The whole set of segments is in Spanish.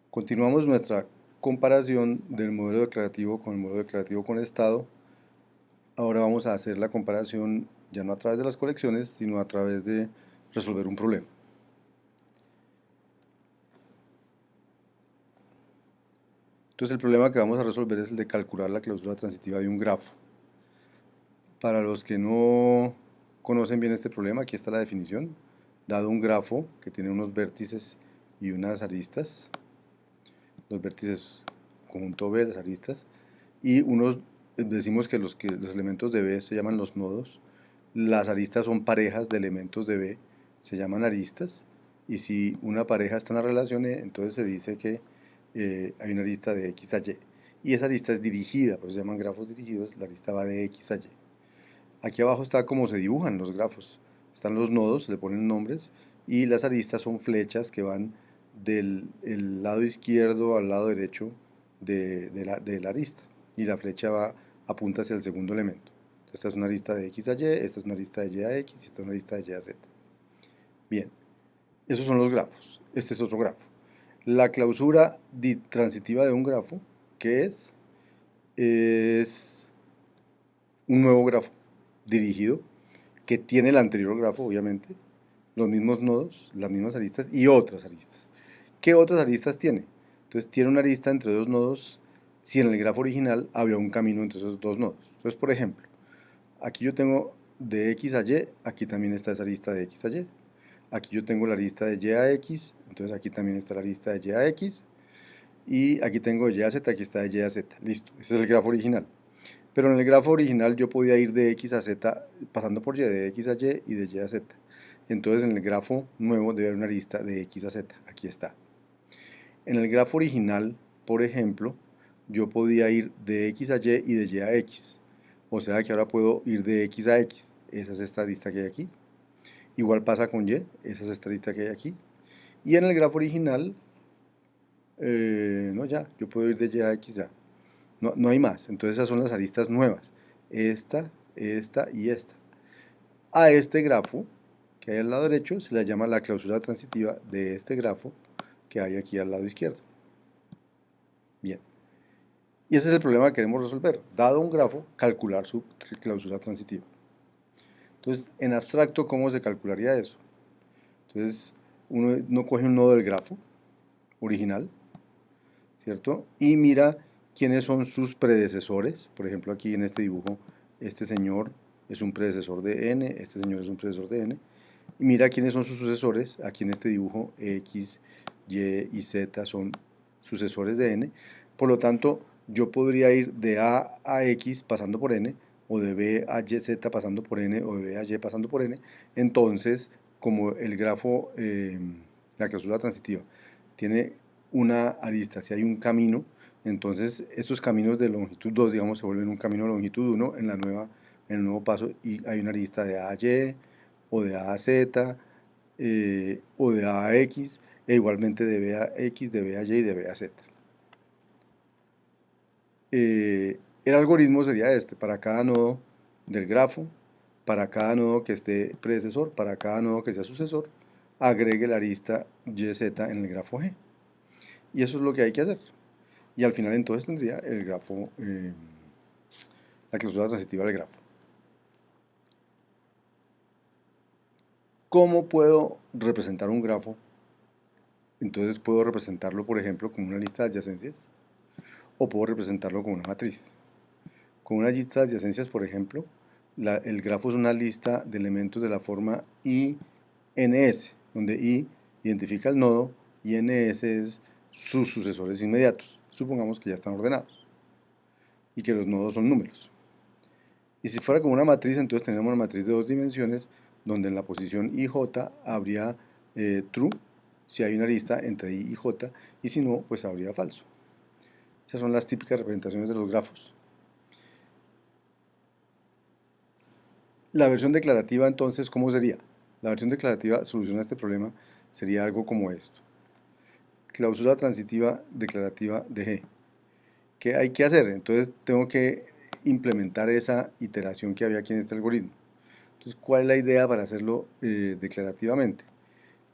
Continuamos nuestra comparación del modelo declarativo con el modelo declarativo con estado. Ahora vamos a hacer la comparación ya no a través de las colecciones, sino a través de resolver un problema. Entonces el problema que vamos a resolver es el de calcular la clausura transitiva de un grafo. Para los que no conocen bien este problema, aquí está la definición. Dado un grafo que tiene unos vértices y unas aristas, los vértices conjunto B, las aristas, y decimos que los elementos de B se llaman los nodos, las aristas son parejas de elementos de B, se llaman aristas, y si una pareja está en la relación E, entonces se dice que hay una arista de X a Y, y esa arista es dirigida, por eso se llaman grafos dirigidos, la arista va de X a Y. Aquí abajo está cómo se dibujan los grafos, están los nodos, se le ponen nombres, y las aristas son flechas que van del lado izquierdo al lado derecho de la arista, y la flecha apunta hacia el segundo elemento. Esta es una arista de X a Y, esta es una arista de Y a X, y esta es una arista de Y a Z. Bien, esos son los grafos. Este es otro grafo. La clausura transitiva de un grafo, ¿qué es? Es un nuevo grafo dirigido que tiene el anterior grafo, obviamente, los mismos nodos, las mismas aristas y otras aristas. ¿Qué otras aristas tiene? Entonces tiene una arista entre dos nodos si en el grafo original había un camino entre esos dos nodos. Entonces, por ejemplo, aquí yo tengo de X a Y, aquí también está esa arista de X a Y. Aquí yo tengo la arista de Y a X, entonces aquí también está la arista de Y a X. Y aquí tengo de Y a Z, aquí está de Y a Z. Listo, ese es el grafo original. Pero en el grafo original yo podía ir de X a Z pasando por Y, de X a Y y de Y a Z. Entonces en el grafo nuevo debe haber una arista de X a Z. Aquí está. En el grafo original, por ejemplo, yo podía ir de X a Y y de Y a X. O sea que ahora puedo ir de X a X. Esa es esta arista que hay aquí. Igual pasa con Y. Esa es esta arista que hay aquí. Y en el grafo original, no ya, yo puedo ir de Y a X ya. No hay más. Entonces esas son las aristas nuevas. Esta, esta y esta. A este grafo que hay al lado derecho se le llama la clausura transitiva de este grafo que hay aquí al lado izquierdo. Bien. Y ese es el problema que queremos resolver. Dado un grafo, calcular su clausura transitiva. Entonces, en abstracto, ¿cómo se calcularía eso? Entonces, uno coge un nodo del grafo original, ¿cierto? Y mira quiénes son sus predecesores. Por ejemplo, aquí en este dibujo, este señor es un predecesor de n, este señor es un predecesor de n. Y mira quiénes son sus sucesores. Aquí en este dibujo, X, Y y Z son sucesores de n. Por lo tanto, yo podría ir de A a X pasando por n, o de B a Y, Z pasando por n, o de B a Y pasando por n. Entonces, como el grafo, la clausura transitiva, tiene una arista, si hay un camino, entonces estos caminos de longitud 2, digamos, se vuelven un camino de longitud 1 en el nuevo paso, y hay una arista de A a Y, o de A a Z, o de A a X, e igualmente de B a X, de B a Y y de B a Z. El algoritmo sería este: para cada nodo del grafo, para cada nodo que esté predecesor, para cada nodo que sea sucesor, agregue la arista YZ en el grafo G. Y eso es lo que hay que hacer. Y al final entonces tendría el grafo, la clausura transitiva del grafo. ¿Cómo puedo representar un grafo? Entonces puedo representarlo, por ejemplo, como una lista de adyacencias, o puedo representarlo como una matriz. Con una lista de adyacencias, por ejemplo, el grafo es una lista de elementos de la forma INS, donde I identifica el nodo y NS es sus sucesores inmediatos. Supongamos que ya están ordenados y que los nodos son números. Y si fuera como una matriz, entonces tenemos una matriz de dos dimensiones, donde en la posición IJ habría true, si hay una arista entre I y J, y si no, pues habría falso. Esas son las típicas representaciones de los grafos. La versión declarativa, entonces, ¿cómo sería? La versión declarativa soluciona este problema, sería algo como esto. Clausura transitiva declarativa de G. ¿Qué hay que hacer? Entonces tengo que implementar esa iteración que había aquí en este algoritmo. Entonces, ¿cuál es la idea para hacerlo declarativamente?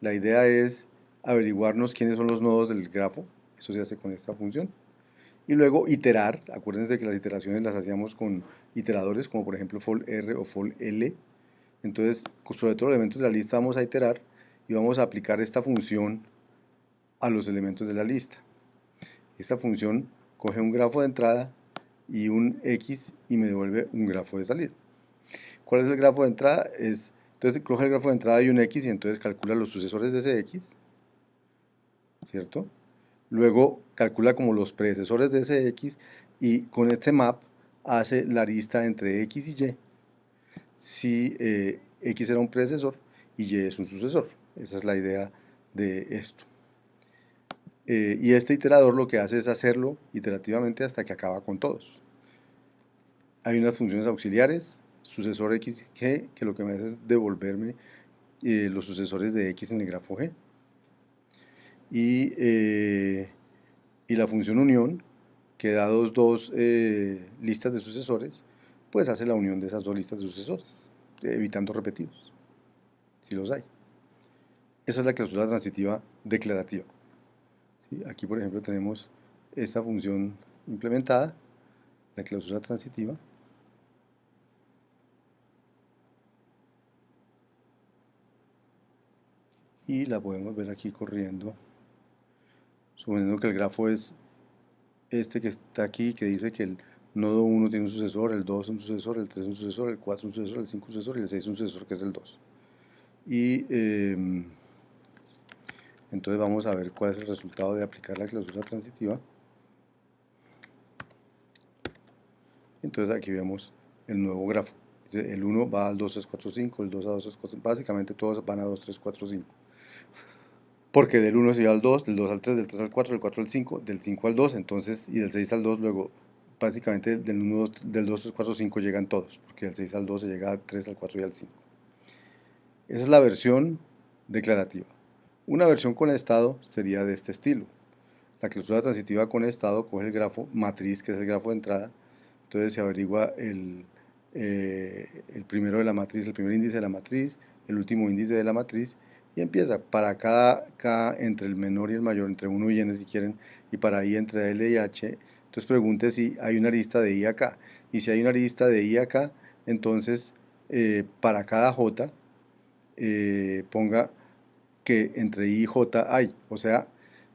La idea es averiguarnos quiénes son los nodos del grafo. Eso se hace con esta función. Y luego iterar, acuérdense que las iteraciones las hacíamos con iteradores, como por ejemplo for R o for L. Entonces, sobre todos los elementos de la lista vamos a iterar y vamos a aplicar esta función a los elementos de la lista. Esta función coge un grafo de entrada y un X y me devuelve un grafo de salida. ¿Cuál es el grafo de entrada? Entonces coge el grafo de entrada y un X y entonces calcula los sucesores de ese X, ¿cierto? Luego calcula como los predecesores de ese X y con este map hace la lista entre X y Y si X era un predecesor y Y es un sucesor. Esa es la idea de esto. Y este iterador lo que hace es hacerlo iterativamente hasta que acaba con todos. Hay unas funciones auxiliares, sucesor X, G, que lo que me hace es devolverme los sucesores de X en el grafo G. Y la función unión, que da dos listas de sucesores, pues hace la unión de esas dos listas de sucesores, evitando repetidos, si los hay. Esa es la cláusula transitiva declarativa. ¿Sí? Aquí, por ejemplo, tenemos esta función implementada, la cláusula transitiva. Y la podemos ver aquí corriendo, suponiendo que el grafo es este que está aquí, que dice que el nodo 1 tiene un sucesor, el 2 un sucesor, el 3 un sucesor, el 4 un sucesor, el 5 un sucesor y el 6 un sucesor, que es el 2. Y entonces vamos a ver cuál es el resultado de aplicar la cláusula transitiva. Entonces aquí vemos el nuevo grafo. El 1 va al 2, 3, 4, 5, el 2 a 2, 3, 4, básicamente todos van a 2, 3, 4, 5. Porque del 1 se va al 2, del 2 al 3, del 3 al 4, del 4 al 5, del 5 al 2, entonces, y del 6 al 2, luego, básicamente del 2, 3, 4, 5 llegan todos, porque del 6 al 2 se llega al 3, al 4 y al 5. Esa es la versión declarativa. Una versión con estado sería de este estilo. La cláusula transitiva con estado coge el grafo matriz, que es el grafo de entrada, entonces se averigua el primero de la matriz, el primer índice de la matriz, el último índice de la matriz, y empieza para cada entre el menor y el mayor, entre 1 y n si quieren, y para i entre L y H, entonces pregunte si hay una lista de i acá, y si hay una lista de i acá, entonces para cada j, ponga que entre i y j hay, o sea,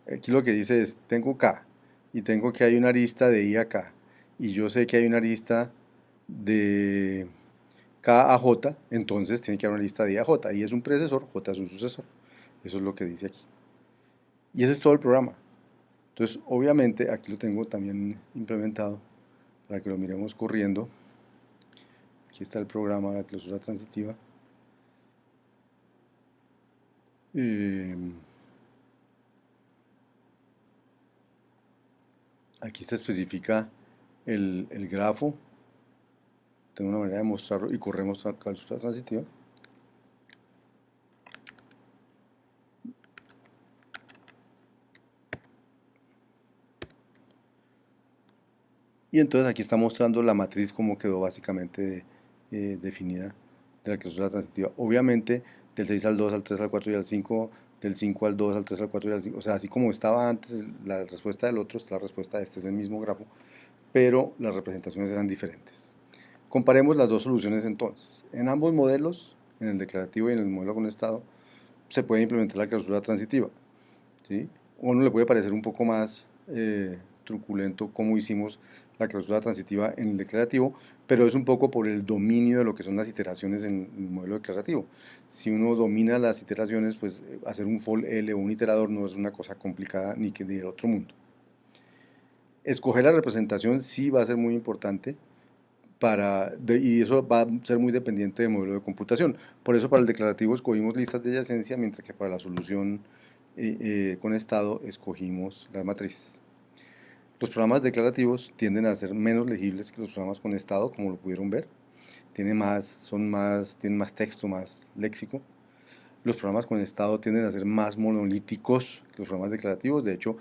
aquí lo que dice es, tengo k, y tengo que hay una lista de i acá, y yo sé que hay una lista de K a J, entonces tiene que haber una lista de I a J. I es un predecesor, J es un sucesor. Eso es lo que dice aquí. Y ese es todo el programa. Entonces, obviamente, aquí lo tengo también implementado para que lo miremos corriendo. Aquí está el programa, la cláusula transitiva. Aquí se especifica el grafo. Tengo una manera de mostrarlo y corremos la cláusula transitiva. Y entonces aquí está mostrando la matriz como quedó básicamente definida de la cláusula transitiva. Obviamente del 6 al 2, al 3, al 4 y al 5, del 5 al 2, al 3, al 4 y al 5, o sea, así como estaba antes la respuesta del otro, está la respuesta de este, es el mismo grafo, pero las representaciones eran diferentes. Comparemos las dos soluciones entonces. En ambos modelos, en el declarativo y en el modelo con estado, se puede implementar la cláusula transitiva. ¿Sí? A uno le puede parecer un poco más truculento cómo hicimos la cláusula transitiva en el declarativo, pero es un poco por el dominio de lo que son las iteraciones en el modelo declarativo. Si uno domina las iteraciones, pues hacer un for L o un iterador no es una cosa complicada ni que de otro mundo. Escoger la representación sí va a ser muy importante y eso va a ser muy dependiente del modelo de computación. Por eso para el declarativo escogimos listas de adyacencia, mientras que para la solución con estado escogimos las matrices. Los programas declarativos tienden a ser menos legibles que los programas con estado, como lo pudieron ver. Tienen más texto, más léxico. Los programas con estado tienden a ser más monolíticos que los programas declarativos. De hecho,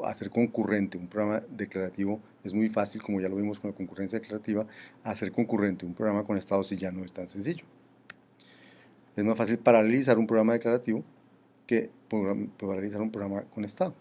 hacer concurrente un programa declarativo es muy fácil, como ya lo vimos con la concurrencia declarativa. Hacer concurrente un programa con estado sí ya no es tan sencillo. Es más fácil paralelizar un programa declarativo que para realizar un programa con estado.